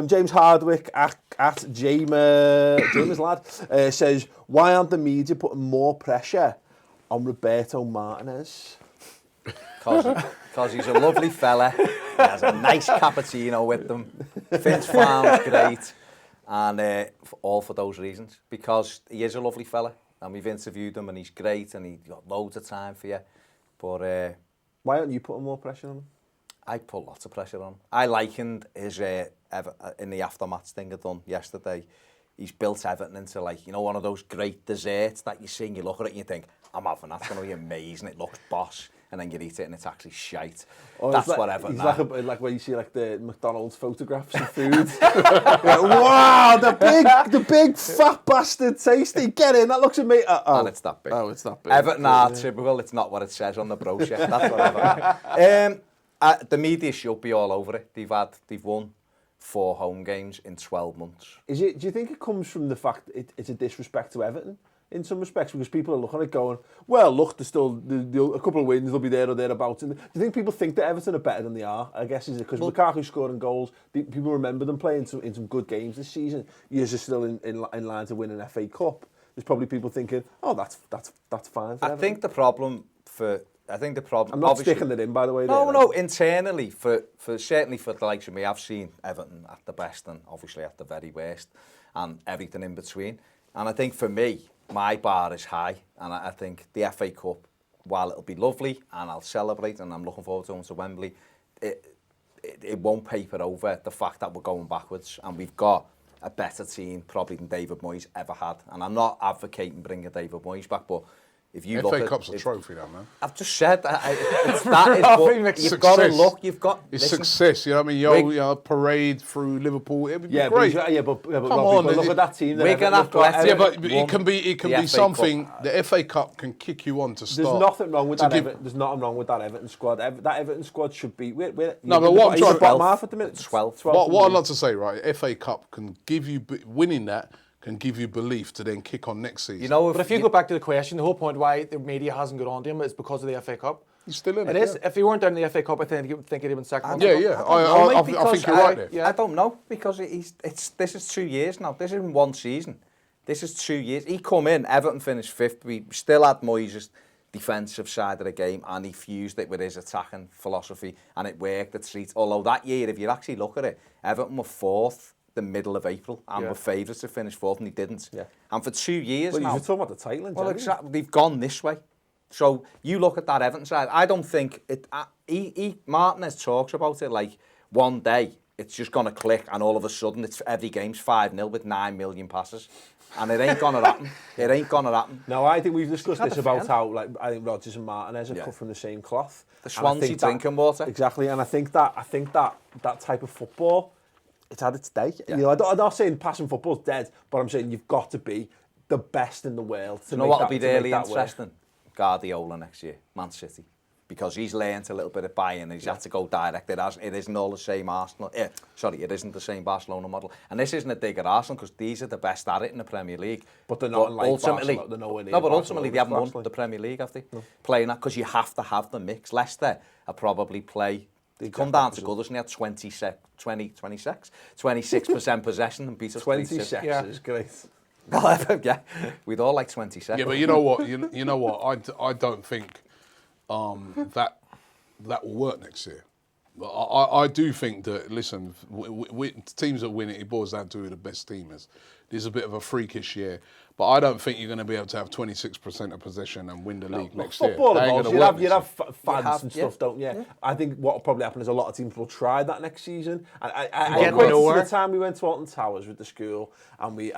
James Hardwick at James Lad says, why aren't the media putting more pressure on Roberto Martinez? Because he's a lovely fella. He has a nice cappuccino with them. Finch Farm's great. And all for those reasons. Because he is a lovely fella. And we've interviewed him and he's great and he's got loads of time for you. But why aren't you putting more pressure on him? I put lots of pressure on him. I likened his, in the aftermatch thing I done yesterday, he's built Everton into like, you know, one of those great desserts that you see and you look at it and you think, I'm having that, it's going to be amazing, it looks boss. And then you eat it and it's actually shite. Oh, that's like, what Everton he's like when you see like the McDonald's photographs of food. Like, wow, the big fat bastard tasty. Get in, that looks amazing. And it's that big. Oh, it's that big. Everton are typical, it's not what it says on the brochure. That's what Everton the media should be all over it. They've won 4 home games in 12 months. Do you think it comes from the fact that it's a disrespect to Everton? In some respects, because people are looking at it going, well, look, there's still a couple of wins, they'll be there or thereabouts. And do you think people think that Everton are better than they are? I guess is it because Lukaku scoring goals, people remember them playing in some good games this season. You're just still in line to win an FA Cup. There's probably people thinking, oh, that's fine for Everton. I think the problem. I'm not sticking it in, by the way. No, internally, certainly for the likes of me, I've seen Everton at the best and obviously at the very worst, and everything in between. And I think for me, my bar is high, and I think the FA Cup, while it'll be lovely and I'll celebrate and I'm looking forward to going to Wembley, it won't paper over the fact that we're going backwards and we've got a better team probably than David Moyes ever had. And I'm not advocating bringing David Moyes back, but if you look FA Cup's a trophy now, man. I've just said you've got to look. You've got success. You know what I mean? Your parade through Liverpool. It would be great. But come on, look at that team. But it can be something. Cup. The FA Cup can kick you on to start. There's nothing wrong with that. There's nothing wrong with that Everton squad. That Everton squad should be. But what I'm trying bottom half at the minute. 12. What I'd like to say, right? FA Cup can give you winning that. Can give you belief to then kick on next season. You know, but if you go back to the question, the whole point why the media hasn't got on to him is because of the FA Cup. He's still in it. It is. If he weren't in the FA Cup, I think he'd have been second. I think you're right there. Yeah. I don't know because this is 2 years now. This isn't one season. This is 2 years. He come in, Everton finished 5th. We still had Moyes' defensive side of the game, and he fused it with his attacking philosophy, and it worked at Street. Although that year, if you actually look at it, Everton were 4th. The middle of April and were favourites to finish 4th and he didn't. Yeah. And for 2 years now... You're talking about the title. Well, exactly. They've gone this way. So you look at that Everton side, I don't think... Martinez talks about it like one day it's just going to click and all of a sudden every game's 5-0 with 9 million passes. And it ain't going to happen. It ain't going to happen. No, I think we've discussed this about how I think Rodgers and Martinez are cut from the same cloth. The Swansea drinking water. Exactly, and I think that type of football... It's had its day. Yeah. You know, I'm not saying passing football's dead, but I'm saying you've got to be the best in the world to make that. You know what'll be really interesting? Guardiola next year, Man City, because he's learnt a little bit of Bayern and he's had to go direct. It isn't all the same Arsenal. It isn't the same Barcelona model. And this isn't a dig at Arsenal because these are the best at it in the Premier League. But they're not like ultimately. Ultimately they haven't won the Premier League, have they? No. Playing that because you have to have the mix. Leicester are probably play. They come down to Goodison, they had 26% possession and beat us 26 is great. Yeah, we'd all like 27. Yeah, but you know what? You know what? I don't think that will work next year. I do think that, listen, teams that win it boils down to who the best team is. This is a bit of a freakish year, but I don't think you're going to be able to have 26% of possession and win the league next year. You'd have fans and stuff, don't you? Yeah. I think what will probably happen is a lot of teams will try that next season. I equate to the time we went to Alton Towers with the school and we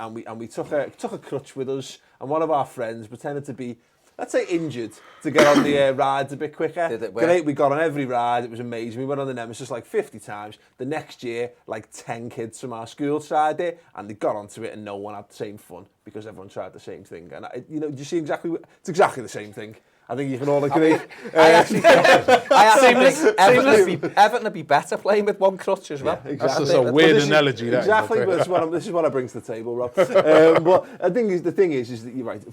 took a crutch with us, and one of our friends pretended to be, let's say, injured to get on the rides a bit quicker. Great, we got on every ride, it was amazing. We went on the Nemesis like 50 times. The next year, like 10 kids from our school tried it, and they got onto it and no one had the same fun because everyone tried the same thing. And do you see it's exactly the same thing. I think you can all agree. I actually think Everton would be better playing with one crutch as well. Yeah, exactly. That's just a weird analogy. Exactly, but this is what I bring to the table, Rob. But I think the thing is that you're right.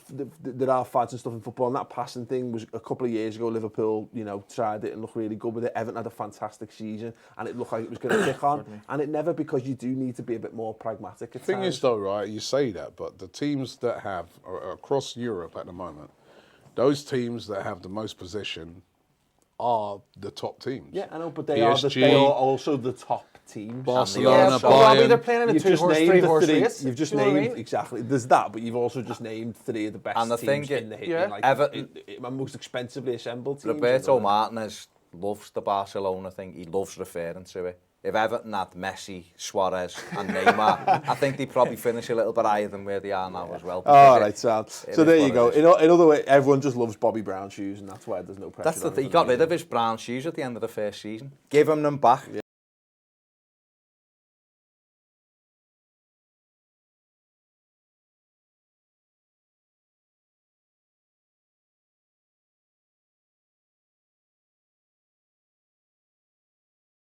There are fads and stuff in football, and that passing thing was a couple of years ago. Liverpool, tried it and looked really good with it. Everton had a fantastic season, and it looked like it was going to kick on, and it never, because you do need to be a bit more pragmatic. The thing is, though, right? You say that, but the teams that have across Europe at the moment, those teams that have the most possession are the top teams. Yeah, I know, but they PSG, are also the top teams. Barcelona, Bayern. They're Bayern. playing in a three-horse race. You've just You know what I named mean? exactly. There's that, but you've also just named three of the best And the teams thing in the is, Everton, most expensively assembled teams. Roberto Martinez loves the Barcelona thing. He loves referring to it. If Everton had Messi, Suarez and Neymar, I think they'd probably finish a little bit higher than where they are now as well. All right, Sam. So there you go. In other words, everyone just loves Bobby Brown shoes, and that's why there's no pressure. That's the thing. He got rid of his brown shoes at the end of the first season. Give him them back.